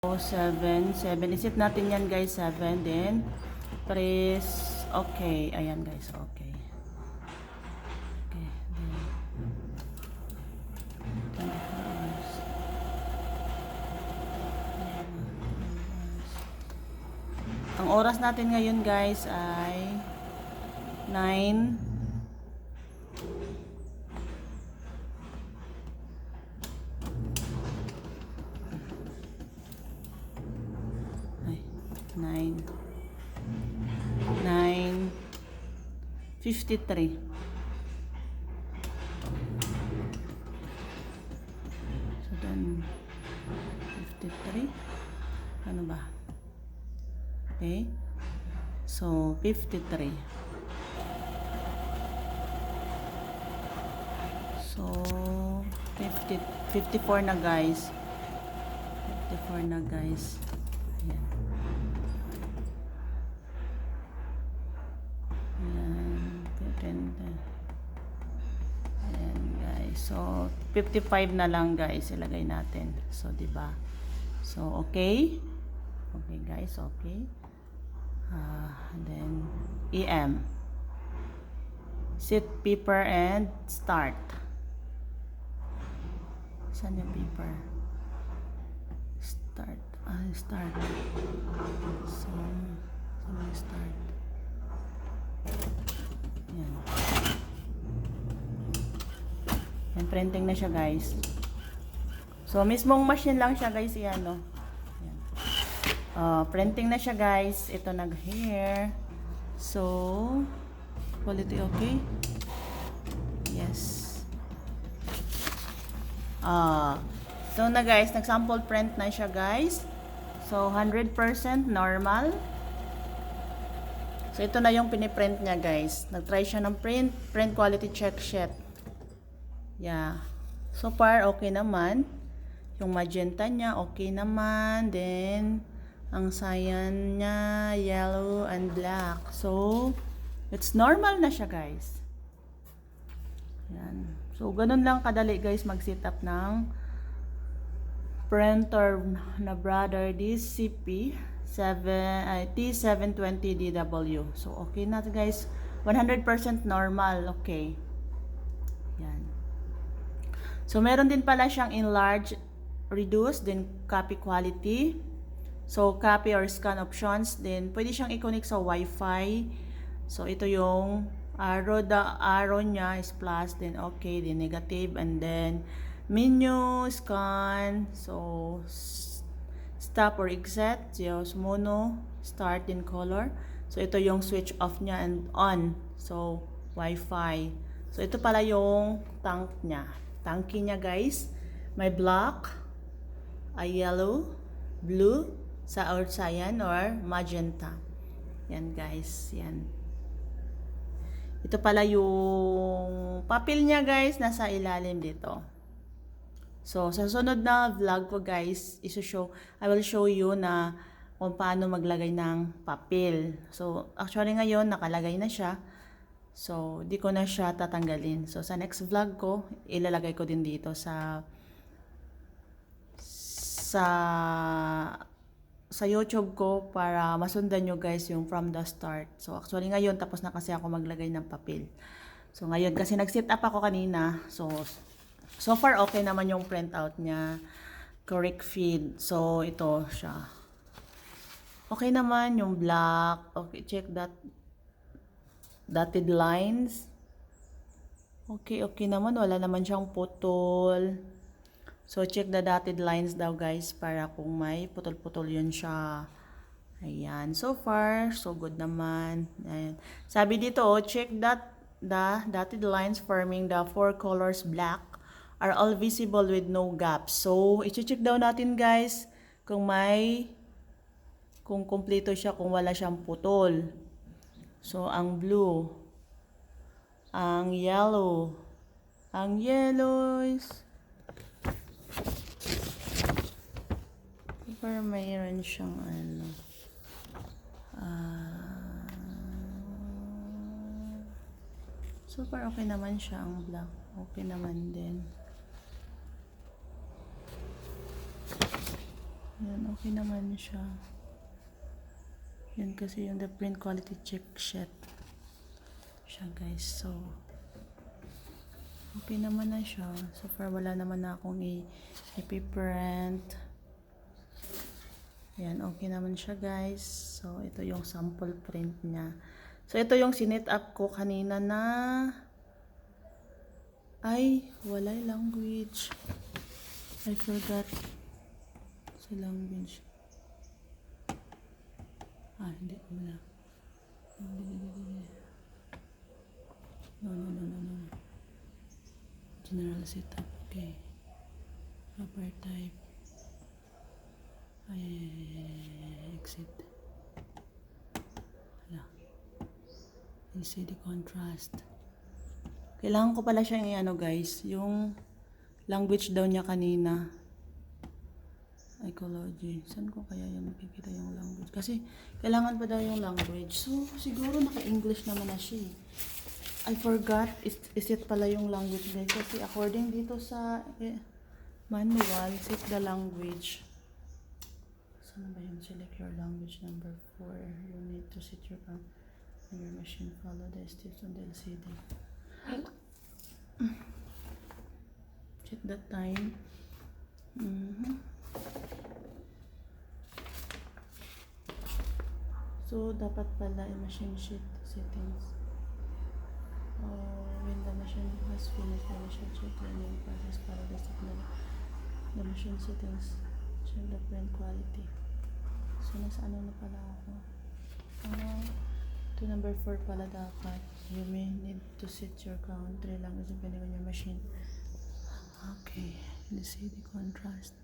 7, 7. Isit natin yan guys, 7. Then, press, okay. Ayan guys, okay. Okay, then, 24 hours. Ang oras natin ngayon guys ay 9. Ay, 9:53. So then 53. Ano ba? Okay. So 53. So 54 na guys. 54 na guys. Ayan. Ayan guys. So 55 na lang guys ilagay natin. So 'di ba? So okay. Okay guys, okay. Then EM. Set paper and start. Saan yung paper? Start. Start. So start. Yan. Yan, printing na siya guys. So, mismong machine lang siya guys. Yan, no? Yan. Printing na siya guys. Ito nag-hair. So, quality okay? Yes. So na guys, nag-sample print na siya guys. So 100% normal. So ito na yung piniprint niya guys. Nag-try siya ng print quality check sheet. Yeah. So far okay naman. Yung magenta niya okay naman. Then ang cyan niya yellow and black. So it's normal na siya guys. Yan. So ganun lang kadali guys mag-set up ng printer na Brother DCP T720DW. So okay na guys, 100% normal, okay. Yan. So meron din pala siyang enlarge, reduce, then copy quality. So copy or scan options, then pwede siyang i-connect sa Wi-Fi. So ito yung arrow, the arrow niya is plus, then okay, then negative, and then menu, scan, so stop or exit, so mono, start, in color. So ito yung switch off niya and on, so Wi-Fi. So ito pala yung tank niya, tanky niya guys. May black, a yellow, blue, sa or cyan or magenta. Yan guys, yan. Ito pala yung papel niya guys, nasa ilalim dito. So, sa sunod na vlog ko guys, I will show you na kung paano maglagay ng papel. So, actually ngayon, nakalagay na siya. So, di ko na siya tatanggalin. So, sa next vlog ko, ilalagay ko din dito sa YouTube ko para masundan nyo guys yung from the start. So, actually ngayon, tapos na kasi ako maglagay ng papel. So, ngayon, kasi nag-set up ako kanina. So far, okay naman yung printout niya. Correct feed. So, ito siya. Okay naman yung black. Okay, check that. Dotted lines. Okay naman. Wala naman siyang putol. So, check the dotted lines daw guys para kung may putol-putol yun siya. Ayan. So far, so good naman. Ayan. Sabi dito, check that the dotted lines forming the four colors black are all visible with no gaps. So, i-check daw natin guys kung kumpleto siya, kung wala siyang putol. So, ang blue, ang yellow is pero mayroon siyang ano. So far okay naman siya, ang black. Okay naman din. Yan, okay naman siya. Yan kasi yung the print quality check sheet siya guys. So, okay naman na siya. So far, wala naman na akong i-print. Yan, okay naman siya guys. So, ito yung sample print niya. So, ito yung sinet up ko kanina na ay, wala language. I forgot sa language. Hindi ko na. No. General setup. Okay. Proper type. Exit. Hala. LCD contrast. Kailangan ko pala siyang i-ano guys, yung language daw niya kanina. Ecology. Saan ko kaya yung makikita yung language? Kasi kailangan pa daw yung language. So, siguro naka-English naman na siya. I forgot. Is it pala yung language guys? Kasi according dito sa manual, set the language. Saan ba yun? Select your language number 4. You need to set your machine. Follow the steps on the LCD. Check the time. So, dapat pala machine sheet settings. When the machine has finished the machine sheet learning process para the machine settings. Check the print quality. So, nasa ano na pala ako? To number 4 pala dapat. You may need to set your country language depending on your machine. Okay. Let's see the contrast.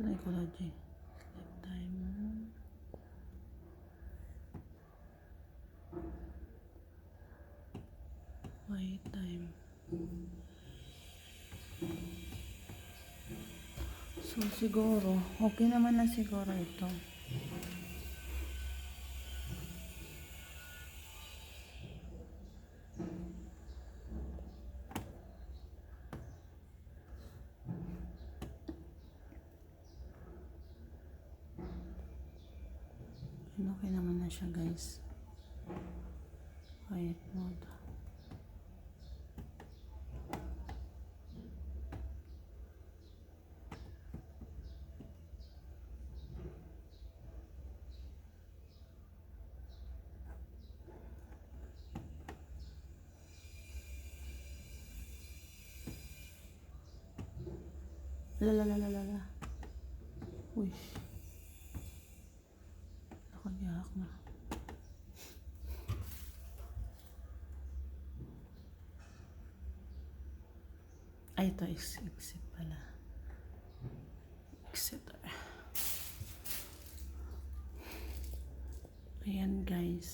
Ecology. Select time. Wait time. So siguro, okay naman na siguro ito. Okay naman na siya guys. Quiet mode. Lalalala. Uy. Nakagihak na. Ay, ito exit pala. Exit. Ayan guys.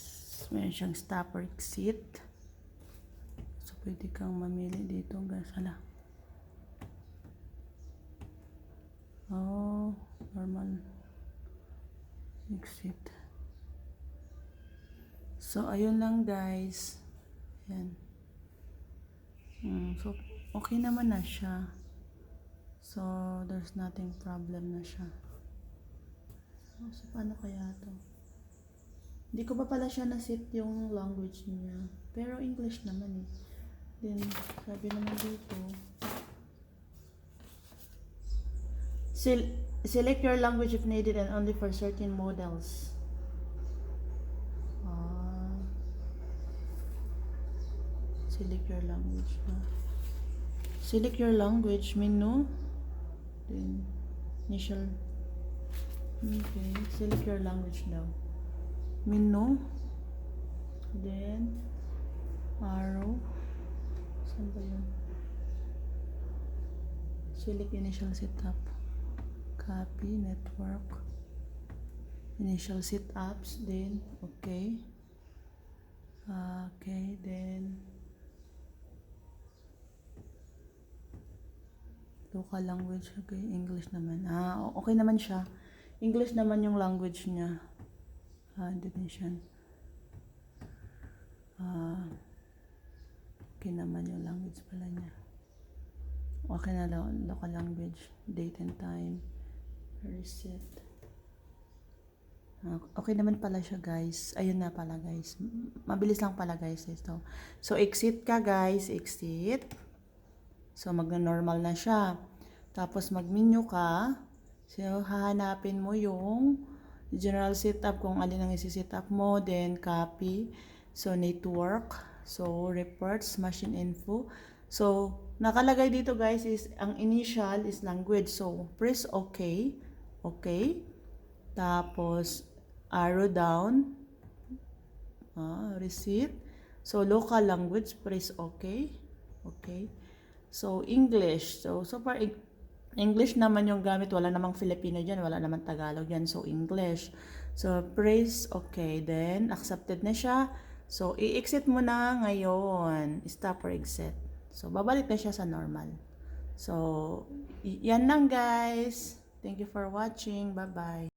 Meron siyang stopper exit. So, pwede kang mamili dito guys. Hala. Oh, normal exit. So, ayun lang guys. Ayan. So, okay naman na siya. So, there's nothing problem na siya. So, paano kaya to? Hindi ko pa pala siya na-set yung language niya. Pero English naman eh. Then, sabi naman dito, select your language if needed and only for certain models. Select your language. Select your language menu. Then, initial. Okay, select your language now. Menu. Then, arrow. Saan ba yun? Select initial setup. Copy, network. Initial setups. Then, okay. Okay, then Local language. Okay, English naman. Okay naman siya. English naman yung language niya. Indonesian. Okay naman yung language pala niya. Okay na lang, local language, date and time, receipt. Okay naman pala siya guys. Ayun na pala guys. Mabilis lang pala guys ito. So exit ka guys, exit. So magna-normal na siya. Tapos mag-menu ka. So hahanapin mo yung general setup kung alin ang isi-setup mo, then copy. So network. So, reports, machine info. So, nakalagay dito guys is, ang initial is language. So, press OK. OK. Tapos, arrow down. Receipt. So, local language, press OK. OK. So, English. So far, English naman yung gamit. Wala namang Filipino dyan. Wala namang Tagalog dyan. So, English. So, press OK. Then, accepted na siya. So, i-exit mo na ngayon. Stop or exit. So, babalik na siya sa normal. So, yan lang guys. Thank you for watching. Bye-bye.